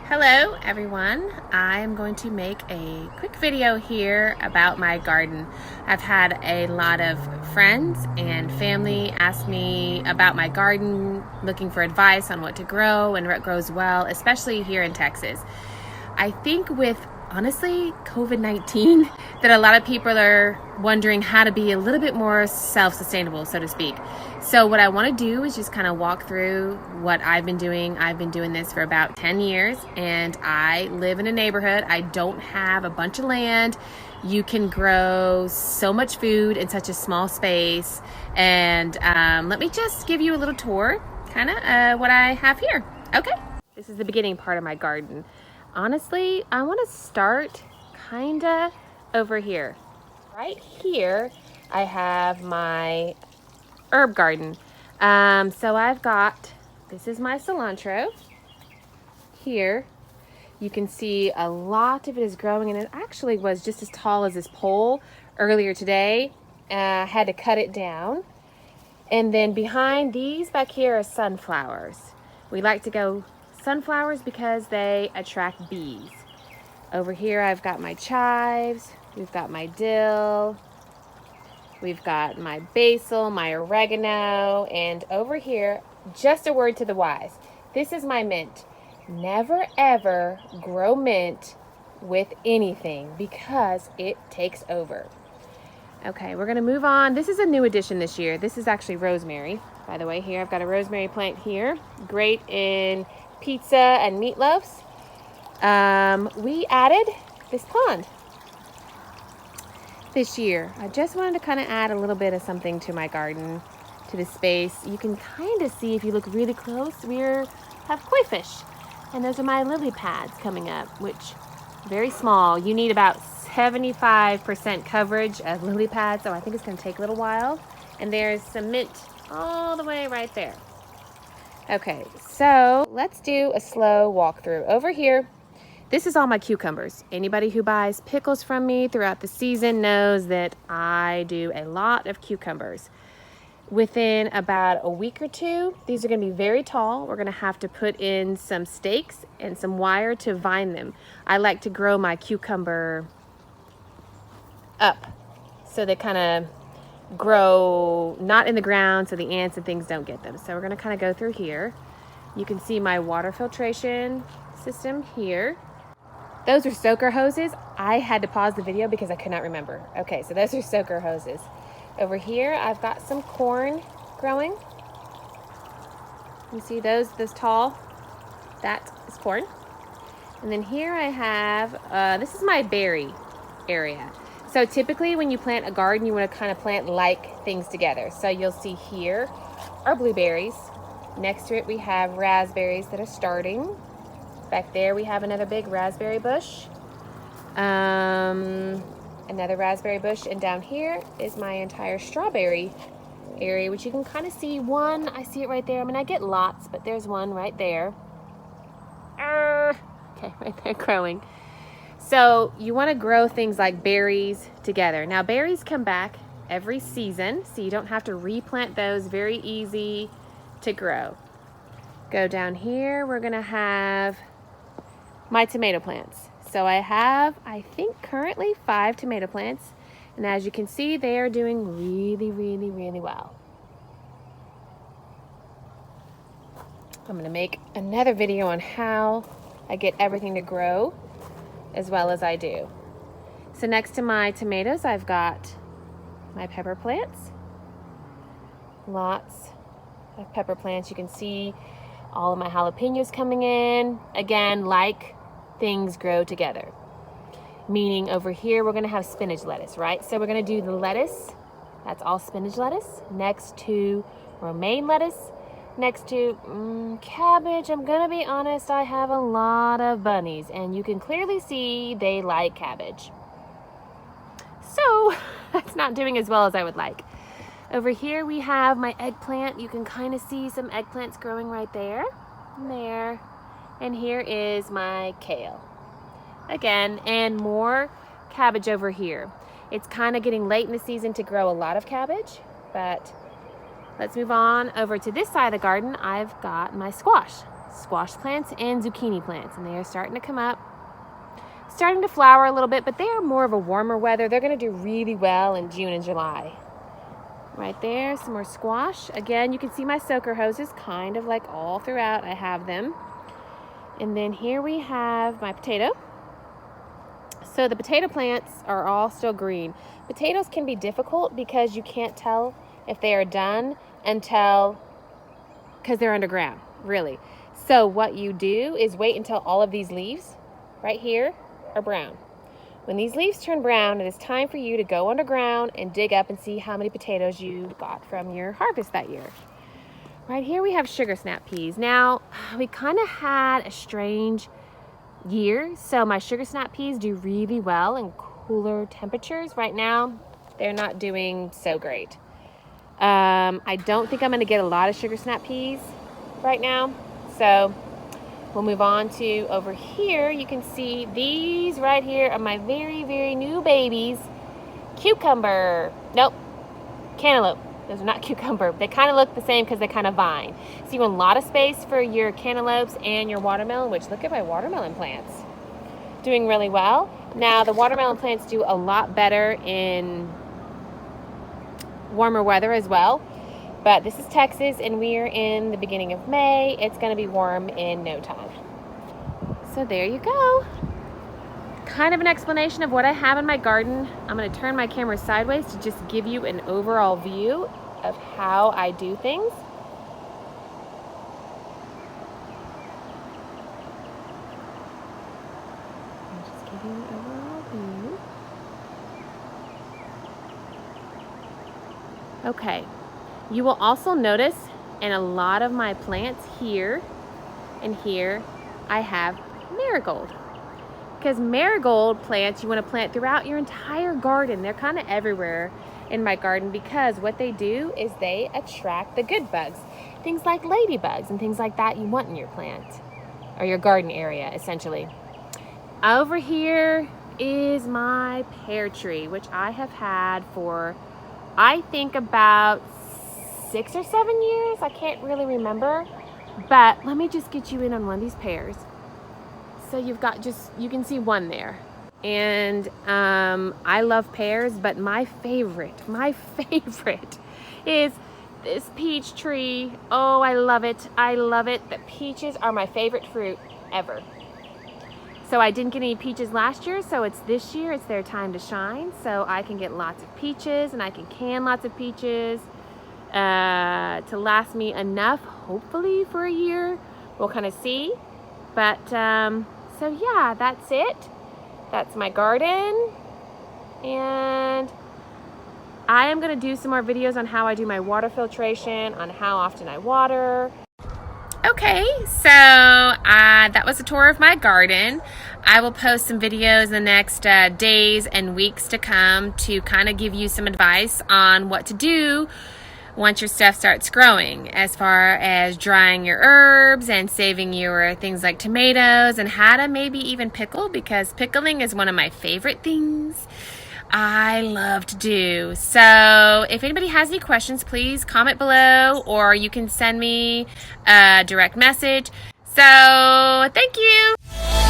Hello everyone, I'm going to make a quick video here about my garden. I've had a lot of friends and family ask me about my garden, looking for advice on what to grow and what grows well, especially here in Texas. I think with honestly COVID-19 that a lot of people are wondering how to be a little bit more self-sustainable, so to speak. So what I want to do is just kind of walk through what I've been doing. I've been doing this for about 10 years and I live in a neighborhood. I don't have a bunch of land. You can grow so much food in such a small space. And let me just give you a little tour, kind of what I have here. Okay, this is the beginning part of my garden. Honestly, I want to start kind of over here. Right here, I have my herb garden. So I've got, this is my cilantro. Here, you can see a lot of it is growing, and it actually was just as tall as this pole earlier today. I had to cut it down. And then behind these back here are sunflowers. We like to go sunflowers because they attract bees. Over here I've got my chives, we've got my dill, we've got my basil, my oregano, and over here, just a word to the wise, this is my mint. Never ever grow mint with anything because it takes over. Okay, we're gonna move on. This is a new addition this year. This is actually rosemary. By the way, here I've got a rosemary plant here. Great in pizza and meatloafs. We added this pond this year. I just wanted to kind of add a little bit of something to my garden, to the space. You can kind of see if you look really close, we have koi fish. And those are my lily pads coming up, which very small. You need about 75% coverage of lily pads, so I think it's going to take a little while. And there's some mint all the way right there. Okay, so let's do a slow walkthrough. Over here, this is all my cucumbers. Anybody who buys pickles from me throughout the season knows that I do a lot of cucumbers. Within about a week or two, these are gonna be very tall. We're gonna have to put in some stakes and some wire to vine them. I like to grow my cucumber up so they kind of grow not in the ground so the ants and things don't get them. So we're going to kind of go through here. You can see my water filtration system here. Those are soaker hoses. I had to pause the video because I could not remember. Okay, so those are soaker hoses. Over here I've got some corn growing. You see those tall? That is corn. And then here I have, this is my berry area. So typically when you plant a garden, you want to kind of plant like things together. So you'll see here are blueberries. Next to it we have raspberries that are starting. Back there we have another big raspberry bush. Another raspberry bush. And down here is my entire strawberry area, which you can kind of see one. I see it right there. I mean, I get lots, but there's one right there. Okay, right there growing. So you want to grow things like berries together. Now berries come back every season, so you don't have to replant those. Very easy to grow. Go down here, we're gonna have my tomato plants. So I have, I think currently 5 tomato plants. And as you can see, they are doing really, really, really well. I'm gonna make another video on how I get everything to grow as well as I do. So next to my tomatoes, I've got my pepper plants. Lots of pepper plants. You can see all of my jalapenos coming in. Again, like things grow together. Meaning over here, we're gonna have spinach lettuce, right? So we're gonna do the lettuce. That's all spinach lettuce. Next to romaine lettuce. Next to cabbage. I'm gonna be honest, I have a lot of bunnies and you can clearly see they like cabbage. So that's not doing as well as I would like. Over here we have my eggplant. You can kind of see some eggplants growing right there and there. And here is my kale. Again, and more cabbage over here. It's kind of getting late in the season to grow a lot of cabbage, but let's move on over to this side of the garden. I've got my squash. squash plants and zucchini plants, and they are starting to come up, starting to flower a little bit, but they are more of a warmer weather. They're going to do really well in June and July. Right there, some more squash. Again, you can see my soaker hoses kind of like all throughout. I have them. And then here we have my potato. So the potato plants are all still green. Potatoes can be difficult because you can't tell if they are done because they're underground, really. So what you do is wait until all of these leaves right here are brown. When these leaves turn brown, it is time for you to go underground and dig up and see how many potatoes you got from your harvest that year. Right here we have sugar snap peas. Now, we kind of had a strange year, so my sugar snap peas do really well in cooler temperatures. Right now, they're not doing so great. I don't think I'm going to get a lot of sugar snap peas right now, so we'll move on to over here. You can see these right here are my very, very new babies. Cucumber. Nope. Cantaloupe. Those are not cucumber. They kind of look the same because they kind of vine. So you want a lot of space for your cantaloupes and your watermelon, which look at my watermelon plants. Doing really well. Now the watermelon plants do a lot better in warmer weather as well. But this is Texas and we're in the beginning of May. It's going to be warm in no time. So there you go. Kind of an explanation of what I have in my garden. I'm going to turn my camera sideways to just give you an overall view of how I do things. I'll just give you an overall view. Okay. You will also notice in a lot of my plants here and here, I have marigold. Because marigold plants, you want to plant throughout your entire garden. They're kind of everywhere in my garden because what they do is they attract the good bugs. Things like ladybugs and things like that you want in your plant or your garden area, essentially. Over here is my pear tree, which I have had for, I think, about 6 or 7 years. I can't really remember, but let me just get you in on one of these pears. So you've got you can see one there. And I love pears, but my favorite is this peach tree. Oh, I love it. I love it. The peaches are my favorite fruit ever. So I didn't get any peaches last year, so it's this year. It's their time to shine. So I can get lots of peaches and I can can lots of peaches to last me enough, hopefully, for a year. We'll kind of see. But so yeah, that's it. That's my garden. And I am going to do some more videos on how I do my water filtration, on how often I water. Okay, so that was a tour of my garden. I will post some videos in the next days and weeks to come to kind of give you some advice on what to do once your stuff starts growing, as far as drying your herbs and saving your things like tomatoes, and how to maybe even pickle, because pickling is one of my favorite things I love to do. So if anybody has any questions, please comment below, or you can send me a direct message. So thank you.